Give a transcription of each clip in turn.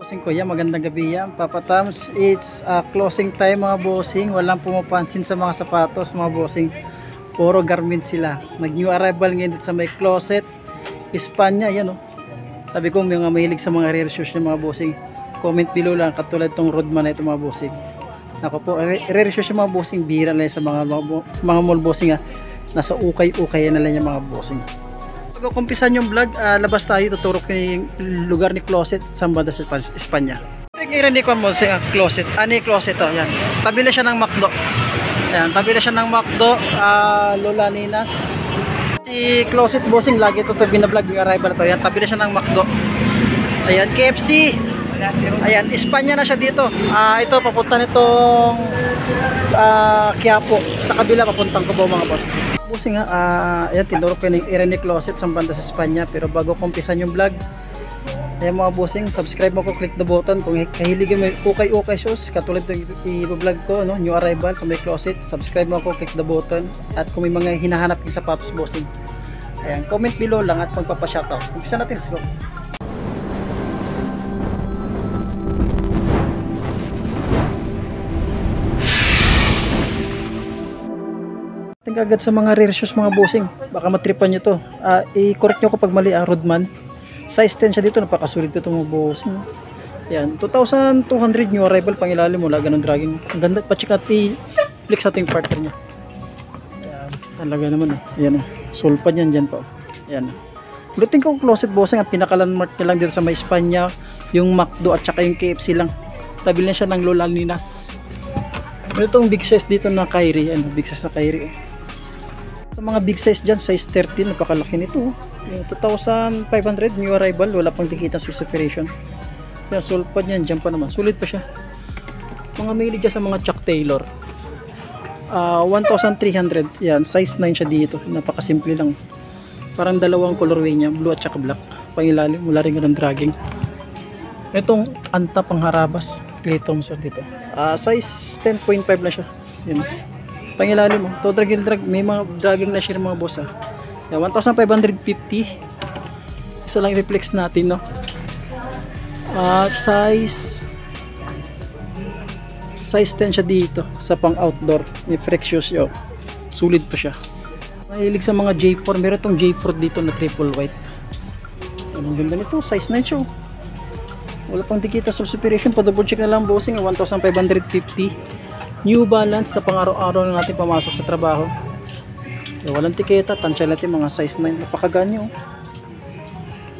Bossing Kuya, magandang gabi yan. Papa Tams, it's closing time mga bossing. Walang pumapansin sa mga sapatos mga bossing. Puro garment sila. Nag new arrival ngayon dito sa may closet, Espanya. Yan o. Sabi ko may mga mahilig sa mga rare shoes ng mga bossing. Comment below lang katulad tong Rodman na ito mga bossing. Ako po, rare shoes yung mga bossing. Bira lang sa mga mall bossing nasa ukay-ukay na lang yung mga bossing. Bago kumpisan yung vlog, labas tayo, tuturo ko yung lugar ni closet sa banda sa Espanya. Ngayon ni ko mo sa closet. Ano yung closet to? Yan. Tabi na siya ng McDo. Yan, tabi na siya ng McDo, Lola Ninas. Si closet bossing lagi ito binablog yung arrival to. Yan, tabi na siya ng McDo. Ayan, KFC. Ayan, Espanya na siya dito. Ito papunta nitong Quiapo. Sa kabila papuntang Cubao mga boss. Bossing ayan, tinuro ko yung area ni closet sa banda sa Espanya. Pero bago kumpisan yung vlog, ayan mga bossing, subscribe mo ko, click the button kung kahiligin mo ukay-ukay shoes katulad yung i-vlog ko, no? New arrival sa may closet. Subscribe mo ko, click the button. At kung may mga hinahanap yung sapatos bossing, ayan, comment below lang at magpapashoutout. Umpisa natin, let's go. Tingnan agad sa mga rare shoes mga bossing, baka matripan nyo to. I-correct nyo ko pag mali. Rodman size 10 siya dito, napakasulit ko ito mga bossing. Yan, 2,200 new arrival, pang ilalim mula ganun dragging. Ang ganda, pa-check natin flex ating partner nya. Yan, talaga naman yan sulpad yan dyan pa. Yan, ulitin ko closet bossing. At pinaka-landmark nyo lang dito sa may Espanya, yung McDo at saka yung KFC lang. Tabi na siya ng Lola Ninas. Itong big size dito na Kyrie, big size na Kyrie. Sa mga big size dyan, size 13, napakalaki nito. Yung 2,500 new arrival, wala pang dikita sa separation. Kaya sulpad yan, dyan pa naman, sulit pa siya. Mga mahilig dyan sa mga Chuck Taylor, 1,300, yan, size 9 siya dito. Napakasimple lang, parang dalawang colorway niya, blue at saka black. Pangilalim, wala rin ganun dragging. Itong Anta pangharabas, Clay Thompson dito, size 10.5 na siya. Yan, pangilalim mo, to drag, may mga dragging na share mga boss. 1,550. Isa lang i-reflex natin, no? Size 10 siya dito sa pang outdoor, may fresh shoes yo. Sulit pa siya. Mahilig sa mga J4, meron tong J4 dito na triple white. Ang ganda nito, size 9 siya. Wala pang dikita sa separation, pa double check na lang bossing. 1,550. New Balance na pang araw-araw na natin pamasok sa trabaho. Walang tiketa, tansya natin mga size 9. Napakagaan nyo.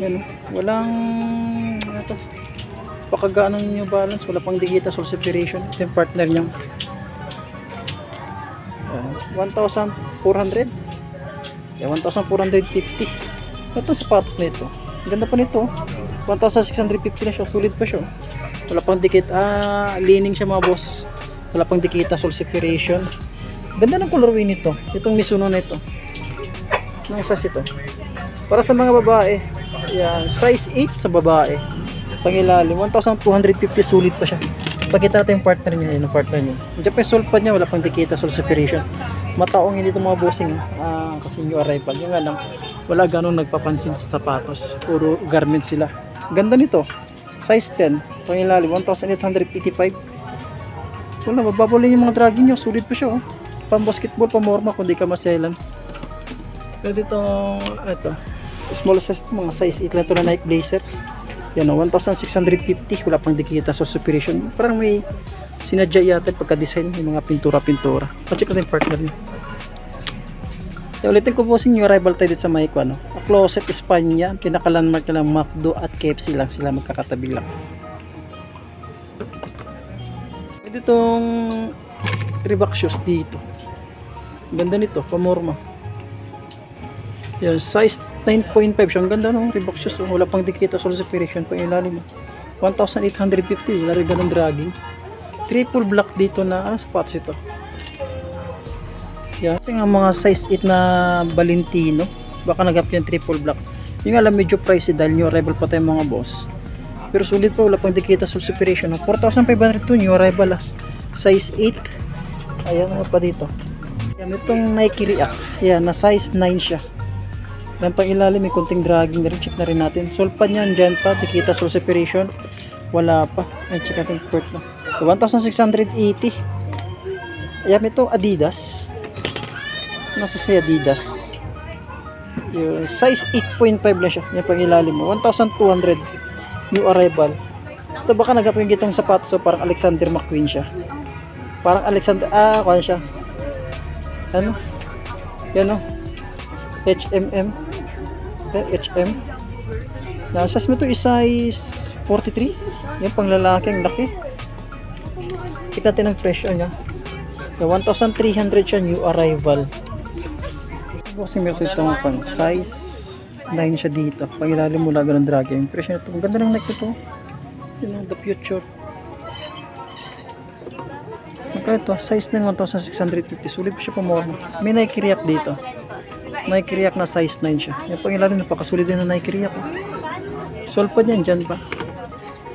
Yan, walang ito, napakagaan ng New Balance. Wala pang dikita sa separation. Ito yung partner nyo. 1,400. 1,450. Ito sapatos na ito. Ganda pa nito. 1,650 na siya. Sulit pa siya. Wala pang dikit. Leaning siya mga boss. Wala pang dikita, soul separation. Ganda ng colorway nito. Itong Mizuno na ito. Anong size ito? Para sa mga babae. Yan, size 8 sa babae. Pangilalim, 1,250, sulit pa siya. Pakita natin yung partner niya. Yan ang partner niya. Diyan pa yung sulpad niya, wala pang dikita, soul separation. Mataong hindi itong mga bossing. Kasi new arrival. Yung nga lang, wala ganun nagpapansin sa sapatos. Puro garment sila. Ganda nito. Size 10. Pangilalim, 1,885. Wala, mababulin yung mga dragging nyo. Sulit pa siya, pang basketball, pang morma kung di ka maselan. Pero dito, ito small size, mga size 8 lang ito na Nike Blazer. Yan o, 1,650. Wala pang dikita sa separation. Parang may sinadya yata pagka-design yung mga pintura-pintura. Pa-check natin yung partner niya. Ulitin ko po yung arrival tayo dito sa Mike, closet Espanya. Pinaka-landmark na lang McDo at KFC lang sila, magkakatabi lang. Itong Reebok shoes dito, ganda nito, pamorma. Yan, size 9.5 siya. Ang ganda ng Reebok shoes. Wala pang dikita sa separation pa ilalim. 1,850. Wala rin ganun dragging. Triple black dito na sapatos ito. Yan, kasi nga mga size 8 na Valentino, baka nagap yung triple black. Yung alam medyo pricey dahil new arrival pa tayo mga boss. Pero sulit pa, wala pang dikita sa separation. 4,500 to, new arrival size 8. Ayan nga pa dito. Yan, itong Nike React. Yan, na size 9 siya. Yan pang ilalim, may konting dragging na rin. Check na rin natin. Sulpad niyan, dyan pa, dikita sa separation. Wala pa. Ay, check natin yung port na. 1,680. Ayan, ito Adidas. Nasa si Adidas. Yung size 8.5 lang siya. Yan pang ilalim mo. 1,200. New arrival. Ito baka nagapin itong sapatos. So parang Alexander McQueen siya. Parang Alexander. Kaya siya. Ano? Yan o. HMM. HM. Size mo ito is size 43. Yan pang lalaki. Ang laki. Check natin ang presyo niya. 1,300 siya. New arrival. Kasi meron itong pang size 9 siya dito. Pag ilalim mula ganun drag yung presyo nito. Ang ganda ng neck ito. Yun ang the future. Magkano ito? Size 9, 1,650. Sulit pa siya pamorma. May Nike React dito. Nike React na size 9 siya. Yung pag ilalim napakasulit din na Nike React. Solve pa dyan. Dyan pa.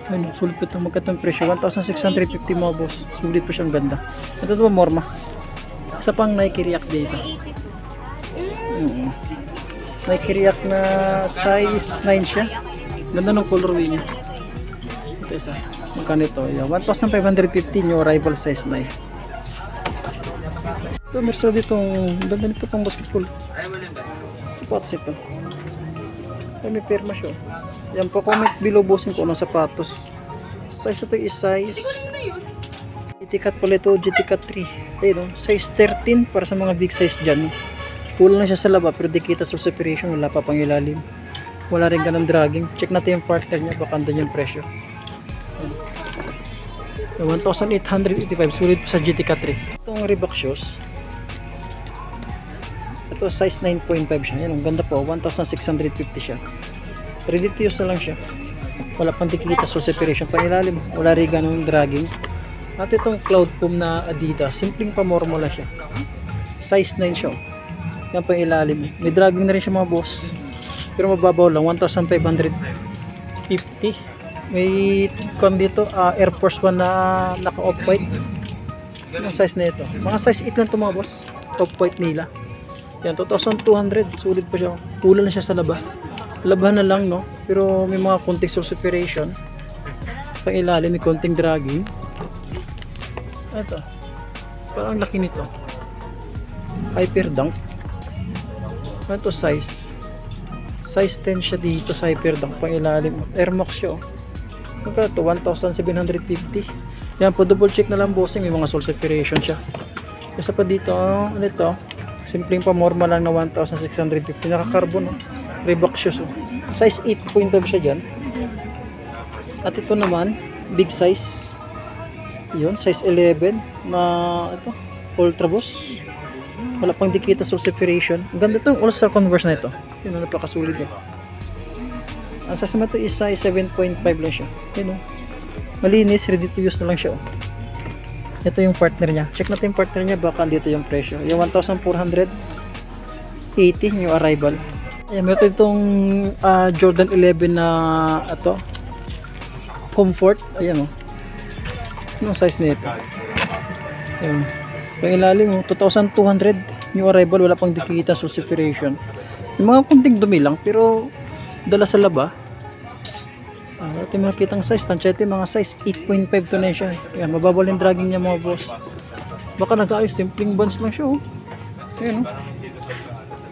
Ayun, sulit pa ito. Magkano itong presyo? 1,650 mga boss. Sulit pa siyang ganda. Ito ito pamorma. Isa pang Nike React dito. Nike React na size 9 siya. Ganda ng colorway niya. Ito isa. Magkano ito? 1,550 new arrival size 9. Ito meron ditong ganda nito pang basketball. Sapatos ito. Ito may perma siya. Yan po, comment below bossing ko ng sapatos. Size ito is size GT Cut pala ito. GT Cut 3. Ayun, size 13 para sa mga big size dyan. Kulang na siya sa laba pero di kita sa separation, wala pa pang ilalim. Wala rin ganang dragging. Check natin yung partner niya, baka andun yung presyo. 1,885, sulit sa GT Cut 3. Itong Reebok shoes. Ito size 9.5 siya. Yan, ang ganda po. 1,650 siya. Ready to use na lang siya. Wala pang di kita sa separation. Pang ilalim, wala rin ganang dragging. At itong Cloud Foam na Adidas, simpleng pamormula siya. Size 9 siya. Yan pang ilalim. May dragging na rin siya mga boss. Pero mababaw lang. 1,550. May kung dito Air Force 1 na naka off-white. Ang size na ito. Mga size 8 lang ito mga boss. Off-white nila. Yan 2,200. Sulit pa siya. Kulang na siya sa laba. Labahan na lang no. Pero may mga konting source separation. Pang ilalim may konting dragging. Ito. Parang laki nito. Hyper Dunk. Ito size 10 siya dito sa Hyper Dunk pang ilalim. Air Max siya. Magkano ito? 1,750. Yan po, double check na lang bossing. May mga sole separation siya. Kasi pa dito, ano ito? Simpleng pamorma lang na 1,650. Naka-carbon. Reebok shoes. Size 8.5 siya dyan. At ito naman, big size. Yun, size 11 na ito, Ultra Boost. Wala pang dikita sole separation. Ang ganda itong All-Star Converse na ito. Yun ang napakasulit eh. Ang size naman ito is size 7.5 lang siya. Yun o. Malinis, ready to use na lang siya o. Ito yung partner niya. Check natin yung partner niya, baka dito yung presyo. Yung 1,480 new arrival. Ayan, meron itong Jordan 11 na ito. Comfort. Ayan o. Anong size nito? Ayan. Pang ilalim mo, 2,200 new arrival, wala pang dikita so separation. Yung mga kunting dumi lang, pero dala sa laba. Ito yung makikita ang size, tansyete mga size 8.5 to na siya. Ayan, mababal yung dragging niya mga boss. Baka nag-ayos, simpleng buns lang siya oh. Ayan oh.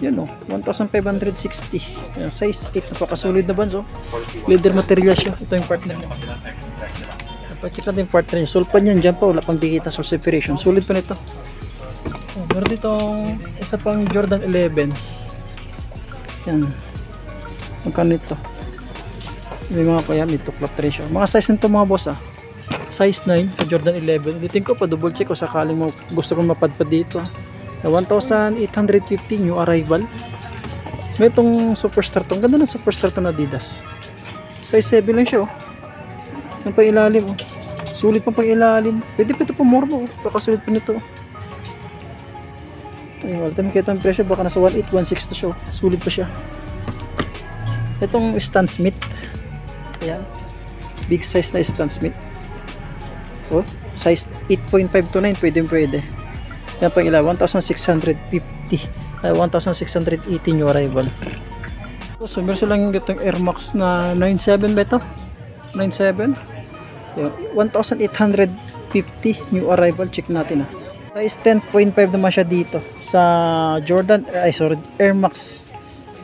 Yan oh, 1,560. Ayan, size 8, napakasolid na buns oh. Leather material siya, ito yung partner niya. Check natin yung partner niya. Solve pa niyan dyan pa. Wala pang dikita sa separation. Sulit pa nito. Meron ditong isa pang Jordan 11. Yan. Magkano ito? May mga kaya. May tuklap ratio. Mga size nito mga boss ah. Size 9 sa Jordan 11. Ulitin ko pa. Double check ko sakaling mo gusto kong mapadpad dito. 1,850 new arrival. May itong Superstar to. Ang ganda ng Superstar to na Adidas. Size 7 lang siya oh. Yung pang ilalim oh. Sulit pa pang ilalim. Pwede pa ito pamormo oh. Pakasulit pa nito. Ayun, wala tayo makita ang presyo. Baka nasa 1,816 to siya oh. Sulit pa siya. Itong Stan Smith. Ayan. Big size na Stan Smith. Oh, size 8.5 to 9. Pwede. Yan pang ilalim. 1,650. 1,680 new arrival. So meron silang itong Air Max na 97 ba ito? 97 Yun, 1,850 new arrival. Check natin Size 10.5 naman siya dito sa Jordan, Air Max.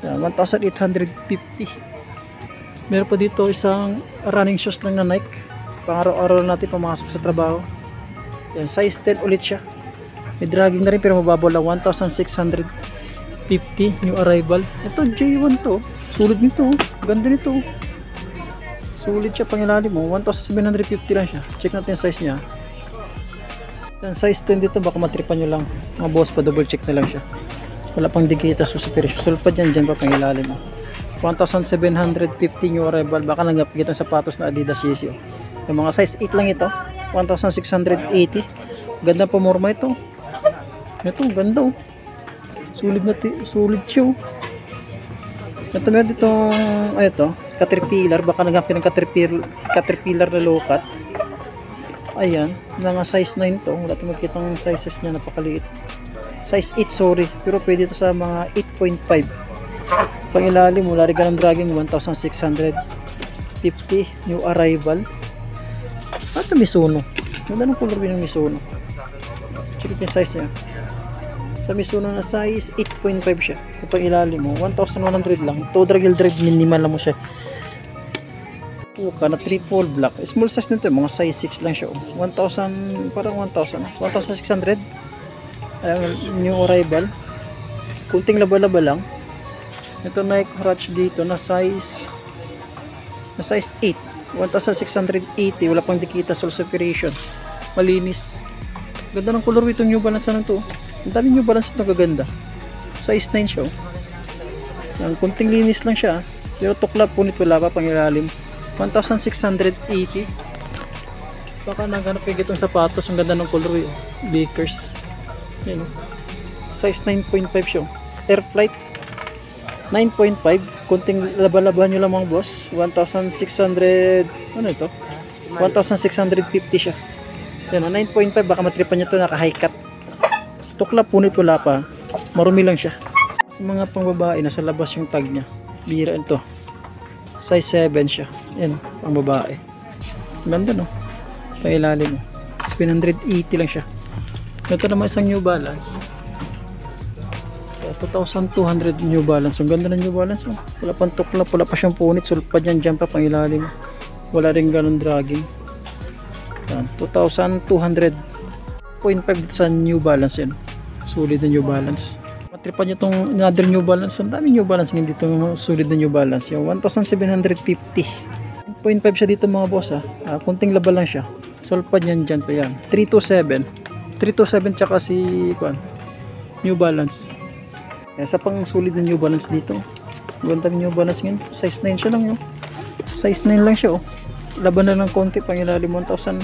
Yan, 1,850. Meron pa dito isang running shoes lang na Nike. Pang araw-araw natin pumasok sa trabaho. Yan, size 10 ulit siya. May dragging na rin pero mababaw lang. 1,650 new arrival. Ito J1 to. Sulit nito. Ganda nito. Sulit siya pangilalim mo. 1,750 lang siya. Check natin yung size niya. Yan, size 10 dito. Baka matripan nyo lang. Mga boss pa double check na lang siya. Wala pang digita sa superior. Sulpad yan dyan pa pangilalim mo. 1,750 new arrival. Baka nagapagit ang sapatos na Adidas Yeezy. Yung mga size 8 lang ito. 1,680. Ganda pa morma ito. Ito ganda Sulit na sulit siya Ito meron ditong ito Caterpillar. Baka nagapagit ng Caterpillar na low cut. Ayan, mga size 9 to. Wala tayong makikita ng sizes niya, napakaliit. Size 8, sorry. Pero pwede ito sa mga 8.5. Pangilalim, wala rin ganang dragging. 1,650 new arrival. Ito Mizuno. Ganda ng color ng Mizuno. Check yung size niya. Sa Mizuno na size 8.5 siya. Ito pangilalim mo, 1,100 lang. Ito drag minimal lang mo siya. Puka na triple black. Small size nito, mga size 6 lang siya. 1,000, parang 1,600. Ayan, new arrival. Kunting laba-laba lang. Ito Nike Crutch dito na size 8. 1,680. Wala pang dikita, sole separation. Malinis. Ganda ng color itong New Balance na to. Ang dami New Balance ito, kaganda. Size 9 siya. Yan, kunting linis lang siya. Pero tuklap, punit wala pa pang ilalim. 1,680. Baka naghanap kayo itong sapatos. Ang ganda ng color. Bakers. Yan, size 9.5 siya. Air Flight 9.5. Kunting laba-laba nyo lang mga boss. 1,600. Ano ito? 1,650 siya. Yan, 9.5. Baka matripan nyo ito. Naka high cut. Tukla punit wala pa. Marumi lang siya. Sa mga pang babae, nasa labas yung tag nya. Bira ito. Size 7 siya. Yan, pang babae. Ganda no? Pailalim mo. 780 lang siya. Ito naman isang New Balance. 2,200 New Balance. Ang ganda ng New Balance. Wala pang tukla. Wala pa siyang punit. Sulpad yan dyan pa pang ilalim. Wala rin ganun dragging. 2,200.5 sa New Balance yan. Solid na New Balance. Matripan nyo itong another New Balance. Ang dami New Balance ngayon dito. Solid na New Balance. Yung 1,750. 0.5 siya dito mga boss kunting laba lang siya. Sulpad yan dyan pa yan. 327 tsaka si New Balance. Sa pang solid na New Balance dito. Ganda New Balance ngayon. Size 9 siya lang yun. Size 9 lang siya Laban na ng konti pang ilalim 1,000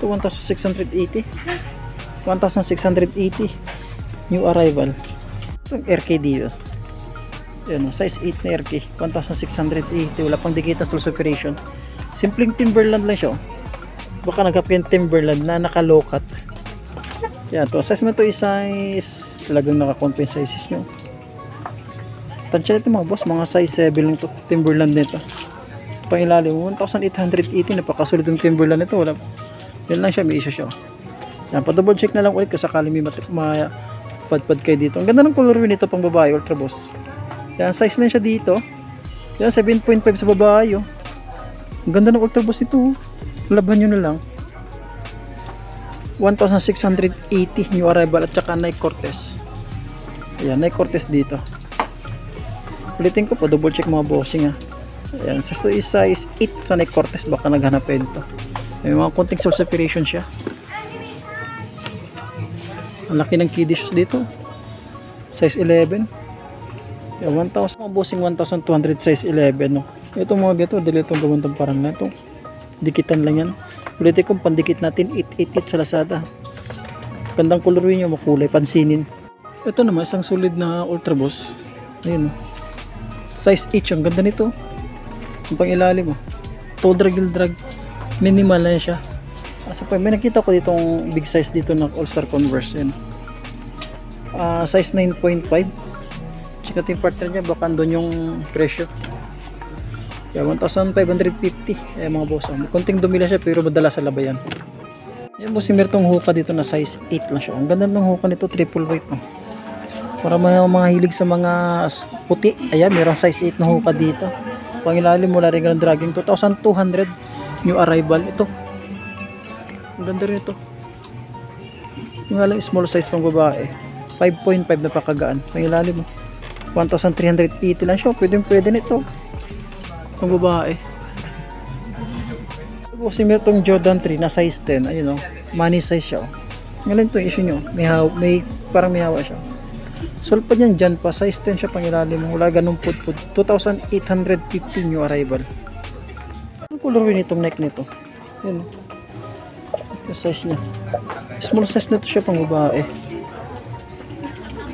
to 1,680. 1,680 new arrival. Itong RK dito. Yan, size 8 na RK. 1,680. Wala pang dikita sole separation. Simpleng Timberland lang siya. Baka nagkapin Timberland na naka-low-cut. Yan, to size mo to is size talagang naka-compense sizes nyo. Tansya nito mga boss, mga size 7 lang to. Timberland nito. Pang ilalim 1,880. Napakasulid yung Timberland nito. Wala. Yan lang siya, may isa siya. Yan, pa-double check na lang ulit kasi sakali may padpad kayo dito. Ang ganda ng color nito pang babae, Ultra Boss. Yan, size na siya dito. Yan, 7.5 sa babae. Ang ganda ng Ultra Boss ito. Laban nyo na lang. 1,680 new arrival at saka Nike Cortez. Ayan, Nike Cortez dito. Ulitin ko po, double check mga bossing Ayan, so is size 8 sa Nike Cortez. Baka naghanap pa dito. May mga konting sole separation siya. Ang laki ng kiddie shoes dito. Size 11. Ayan, 1,000 mga bossing, 1,200 size 11 no. Ito mga gato, dili itong gawantang parang na ito. Dikitan lang yan. Ulitin ko, pandikit natin 888 sa Lazada. Gandang color nyo, makulay, pansinin. Ito naman, isang solid na Ultra Boss. Ayun, size 8, ang ganda nito. Ang pang ilalim mo. Toe drag, minimal na siya. Asa pa, may nakita ko ditong big size dito ng All-Star Converse. Ayun. Size 9.5. Check natin partner niya, baka doon yung presyo. Kaya 1,550. Mga boss. Konting dumi lang siya pero madala sa labayan. Yan boss, mertong hookah dito na size 8 lang siya. Ang ganda ng hookah nito, triple weight. Para mga hilig sa mga puti. Ayan, merong size 8 na hookah dito. Pangilalim mula rin ng dragging. 2,200 new arrival. Ito. Ang ganda rin ito. Yung nga lang small size pang babae. 5.5 na pakagaan. Pangilalim mo. 1,380 lang siya. Pwede nito. Pang babae. Tapos merong Jordan 3 na size 10. Ayun o. Money size siya. Ngayon ito yung issue nyo. Parang may hawa siya. Sulpad yan dyan pa. Size 10 siya pangilalim. Wala ganun pud-pud. 2,850 new arrival. Ang color rin itong neck nito. Ayun o. Yung size niya. Small size na ito siya pang babae.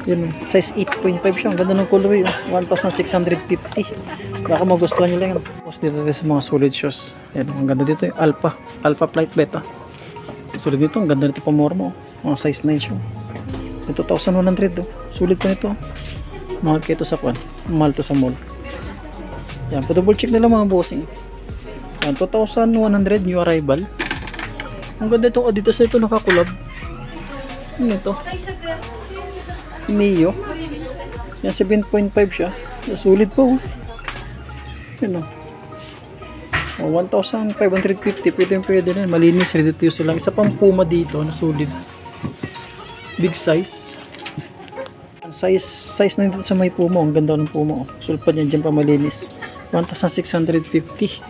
Yun, size 8.5 siya. Ang ganda ng colorway. 1,650. Baka magustuhan nyo lang yun. Tapos dito sa mga solid shoes. Yan, ang ganda dito yung Alpha Flight Beta. Solid dito. Ang ganda nito pamormo. Mga size 9 siya. 2,100. Sulit pa nito. Mahal kayo sa kwan. Mahal to sa mall. Yan, double check nila mga bossing. Yan, 2,100 new arrival. Ang ganda itong Adidas na ito nakakulab. Ano ito? Neo. Yan, 7.5 siya. Sulit po. Yan o. 1,550. Pwede rin. Malinis. Ready to use lang. Isa pang Puma dito na sulit. Big size. Size na dito sa may Puma. Ang ganda ng Puma. Sulpad yan dyan pa malinis. 1,650.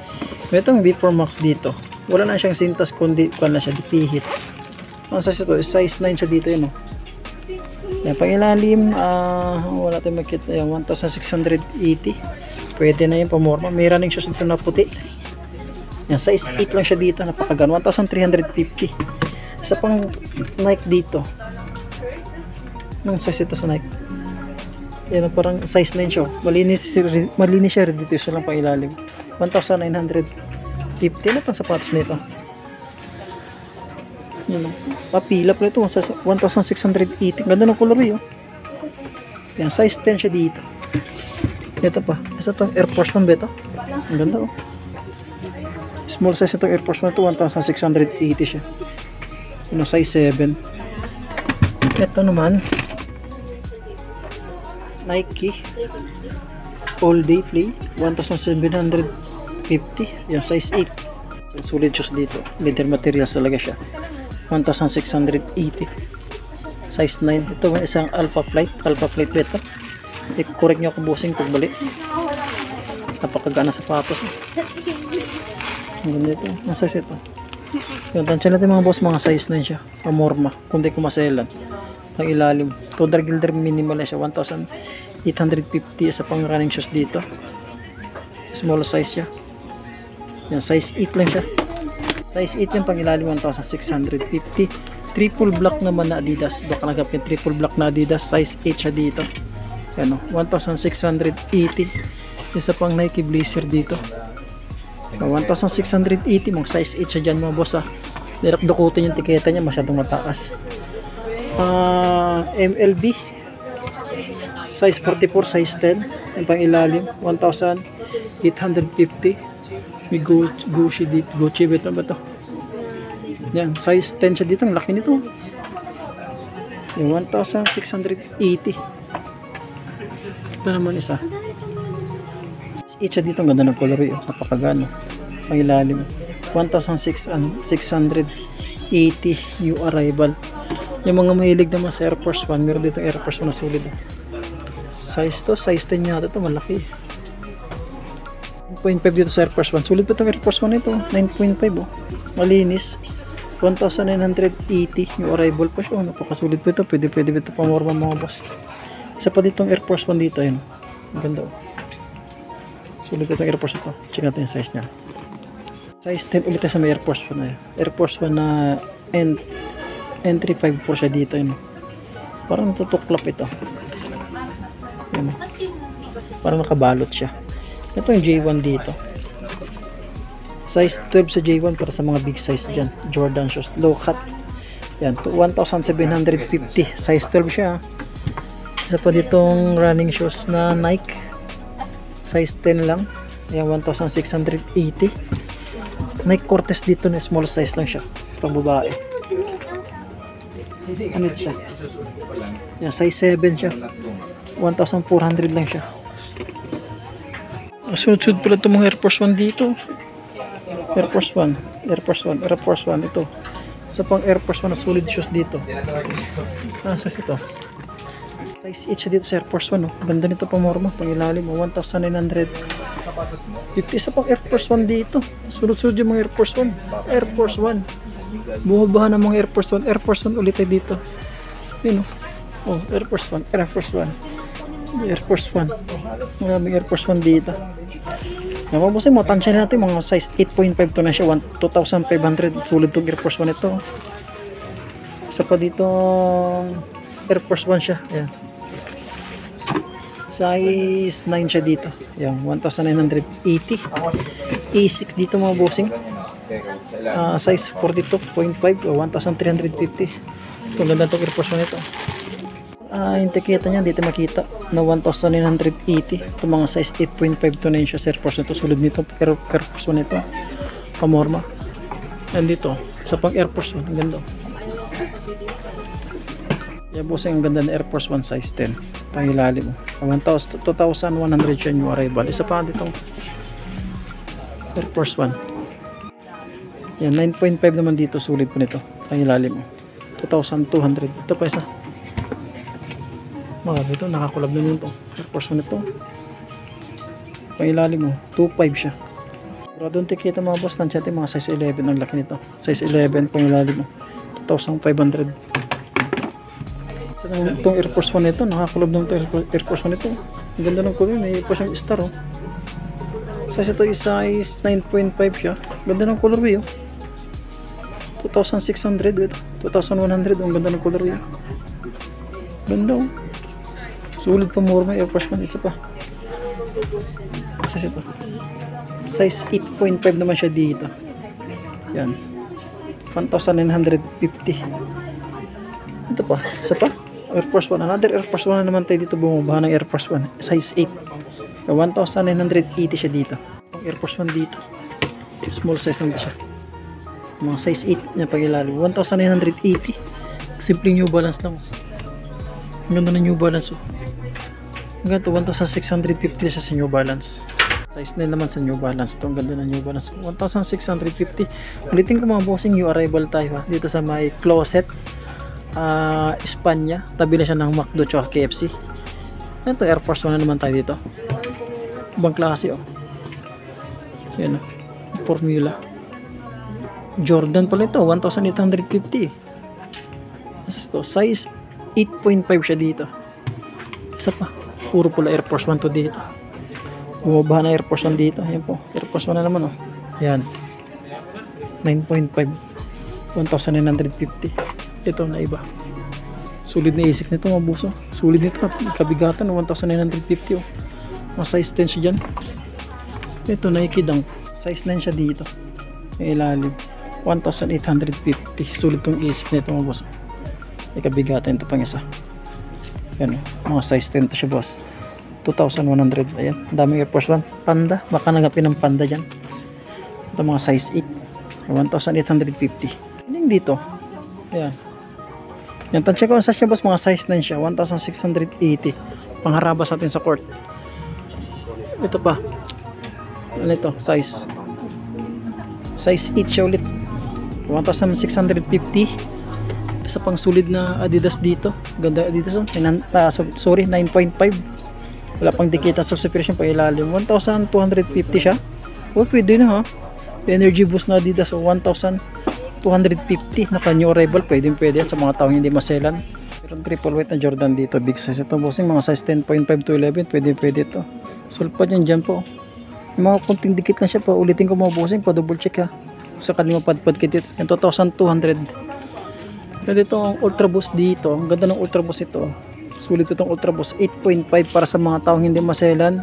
Itong V4 Max dito. Wala na siyang sintas kundi na siya dipihit. Ang size ito, size 9 siya dito yun. Yan, pangilalim, wala tayong makita. 1,680. Pwede na yung pamorma. May running shoes dito na puti. Yan, size 8 lang siya dito. Napakagan. 1,350. Isa pang Nike dito. Anong size ito sa Nike? Yan, parang size 9 siya. Malinis siya dito. Isa lang pangilalim. 1,950 na pang sapatos nito. Yun, papila pa ito 1,680. Ganda ng color yun. Yan, size 10 siya dito. Ito pa, isa itong Air Force 1 beto. Ang ganda oh. Small size itong Air Force 1 ito, 1,680 siya. Yun, size 7. Ito naman Nike All Day Play 1,750. Yan, size 8. So, solid shoes dito. Leather materials talaga siya. 1,680. Size 9. Ito may isang Alpha Flight Beta. I-correct nyo ako busing pagbalik. Napakagana sapatos. Ang ganda ito. Ang size ito. Yung tansya natin mga boss, mga size 9 siya. Pamorma. Kung di kumaselan. Pang ilalim. Tudor Gilder minimal na siya. 1,850. Isa pang running shoes dito. Small size siya. Yan, size 8 lang siya. Size 8 yung pang ilalim, 1,650. Triple black naman na Adidas. Baka nagap yung triple black na Adidas. Size 8 siya dito. Yan, 1,680. Isa pang Nike Blazer dito. 1,680. Mga size 8 siya dyan mga boss ha. Direct dukutin yung tiketa niya. Masyadong mataas. MLB. Size 44, size 10. Yung pang ilalim, 1,850. May Gucci dito. Gucci beto ba to? Yan, size 10 siya dito. Ang laki nito. Yung 1,680. Ito naman isa. Size 8 siya dito. Ang ganda ng color yun. Napakagano. Pangilalim. 1,680 new arrival. Yung mga mahilig naman sa Air Force 1. Meron dito Air Force 1 na solid. Size to. Size 10 yata ito. Malaki. 9.5 dito sa Air Force 1. Sulit pa itong Air Force 1 ito. 9.5 oh. Malinis. 1,980. Yung arrival pa siya. Napakasulit pa ito. Pwede ito pamorma mga boss. Isa pa ditong Air Force 1 dito. Ayun. Ang ganda oh. Sulit pa itong Air Force ito. Check natin yung size nya. Size 10 ulit sa may Air Force 1 na. Air Force 1 na N354 siya dito. Ayun. Parang tutuklap ito. Ayun. Parang nakabalot siya. Ito yung J1 dito. Size 12 sa J1 para sa mga big size dyan. Jordan shoes. Low cut. Yan. 1,750. Size 12 siya. Isa pa ditong running shoes na Nike. Size 10 lang. Ayan, 1,680. May Cortez dito na small size lang siya. Pang babae. Ano ito siya? Ayan, size 7 siya. 1,400 lang siya. Sunod-sunod pala itong mga Air Force 1 dito. Air Force 1, Air Force 1, Air Force 1 ito. Isa pang Air Force 1 na solid shoes dito. Size ito. Size 8 siya dito sa Air Force 1. Oh. Ganda nito pamorma. Pangilalim mo. 1,950. Isa pang Air Force 1 dito. Sunod-sunod yung mga Air Force 1. Air Force 1. Bumubahan ng mga Air Force 1. Air Force 1 ulit ay dito. Yun oh. Oh, Air Force 1. Air Force 1. Air Force 1. Maraming Air Force 1 dito. Napabusin mo, tansya natin mga size 8.5 to na siya, 2,500. Sulit itong Air Force 1 ito. Isa pa dito Air Force 1 siya. Ayan. Size 9 siya dito. Ayan, 1,980. A6 dito mga bossing. Size 42.5 o 1,350. Ito ganda itong Air Force 1 ito. Yung tiketa niya dito makita na 1,980. Ito mga size 8.5 to na siya sa Air Force nito. Sulod nito Air Force 1 ito. Pamorma. And dito sa pang Air Force 1 ang ganda. Yan bossing, ang ganda na Air Force 1 size 10. Pangilalim mo 2,100 siya new arrival. Isa pa dito Air Force 1. Yan 9.5 naman dito. Sulit po nito. Pangilalim mo 2,200. Ito pa isa. Mga dito, nakakulab na yun ito. Air Force 1 ito. Pangilalim mo, 2.5 siya. Pero doon tikita mga boss, tansya natin mga size 11 ang laki nito. Size 11, pangilalim mo, 2,500. Itong Air Force 1 ito, nakakulab na ito Air Force 1 ito. Ang ganda ng kulay, may pa siyang star oh. Size ito is size 9.5 siya. Ganda ng colorway oh. 2,600 ito. 2,100, ang ganda ng colorway. Ganda oh. Sulit pa more, may Air Force 1. Isa pa. Size ito. Size 8.5 naman siya dito. Yan. 1,950. Ito pa. Isa pa. Air Force 1. Another Air Force 1 na naman tayo dito bumubahan ng Air Force 1. Size 8. 1,980 siya dito. Air Force 1 dito. Small size lang siya. Mga size 8 niya pag-ilalim. 1,980. Simpleng New Balance lang. Ang ganda ng New Balance oh. Ang ganda 1,650 siya sa New Balance. Size 9 naman sa New Balance. Ito ang ganda ng New Balance 1,650. Ulitin ko mga bossing, new arrival tayo ha. Dito sa may Closet Espanya. Tabi na siya ng McDo at KFC. Ito Air Force 1 na naman tayo dito. Ibang klase oh. Yan oh. Formula Jordan pala ito. 1,850. Ito size 8.5 siya dito. Isa pa. Puro pula Air Force 1 to dito. Bumabahan na Air Force 1 dito. Ayan po. Air Force 1 na naman oh. Ayan. 9.5. 1,950. Ito na iba. Sulit na isik nito mga buso. Sulit nito. Kabigatan 1,950 oh. Mga size 10 siya dyan. Ito Nike Dunk. Size 9 siya dito. May ilalim. 1,850. Sulit tong isik nito mga buso. Ikabigatan ito pang isa. Yan mga size 10 to siya boss. 2,100. Ayan, daming Air Force 1. Panda, baka nagapin ng Panda dyan. Ito mga size 8. 1,850. Yung dito. Ayan. Yan, tansya ko ang size niya boss, mga size 9 siya. 1,680. Pangharabas natin sa court. Ito pa. Ano ito? Size 8 siya ulit. 1,650. Isa pang sulit na Adidas dito. Ganda Adidas oh. Sorry, 9.5. Wala pang dikita sa suspension pa ilalim. 1,250 siya. Oh, pwede na ha. Energy boost na Adidas oh, 1,250. Naka new arrival. Pwede yan sa mga taong hindi maselan. Meron triple weight na Jordan dito. Big size ito bossing. Mga size 10.5 to 11. Pwede ito. Sulpad yan dyan po. Yung mga kunting dikit lang siya pa. Ulitin ko mga bossing. Pa double check ha. Sa kanima padpad kit ito. Yung 2,200. Pwede itong Ultra Boost dito. Ang ganda ng Ultra Boost ito. Sulit itong Ultra Boost. 8.5 para sa mga taong hindi maselan.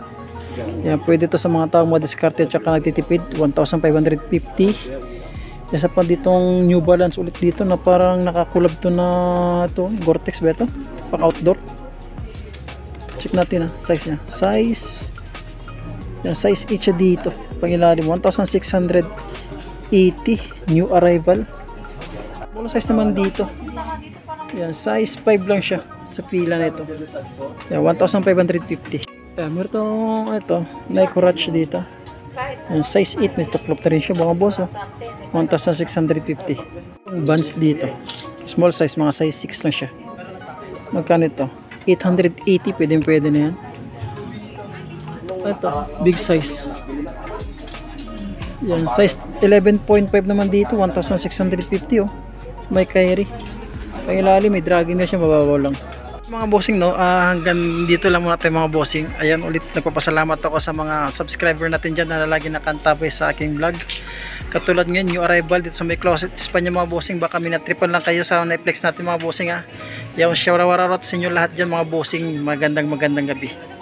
Yan, pwede ito sa mga taong madiskarte at saka nagtitipid. 1,550. Isa pa ditong New Balance ulit dito na parang nakakulab to na ito. Gore-Tex ba ito? Pang outdoor. Check natin ha. Size niya. Size Yan, size 8 siya dito. Pangilalim, 1,680. New arrival. Small size naman dito. Yan, size 5 lang siya sa pila nito. Yan, 1,550. Yan, meron itong ito, Nike Ratch dito. Yan, size 8, may tuklop na rin siya mga boss. 1,650. Vans dito. Small size, mga size 6 lang siya. Magkano ito? 880, pwede na yan. Ito, big size. Yan, size 11.5 naman dito, 1,650 oh. May carry. Pangilalim, may dragging na siya, mababaw lang. Mga bossing, no, hanggang dito lang muna tayo mga bossing. Ayan, ulit nagpapasalamat ako sa mga subscriber natin dyan na lagi nakantabay sa aking vlog. Katulad ngayon, new arrival dito sa may closet Espanya mga bossing. Baka minatripan lang kayo sa Netflix natin mga bossing ha. Yung shoutout sa inyo lahat dyan mga bossing. Magandang gabi.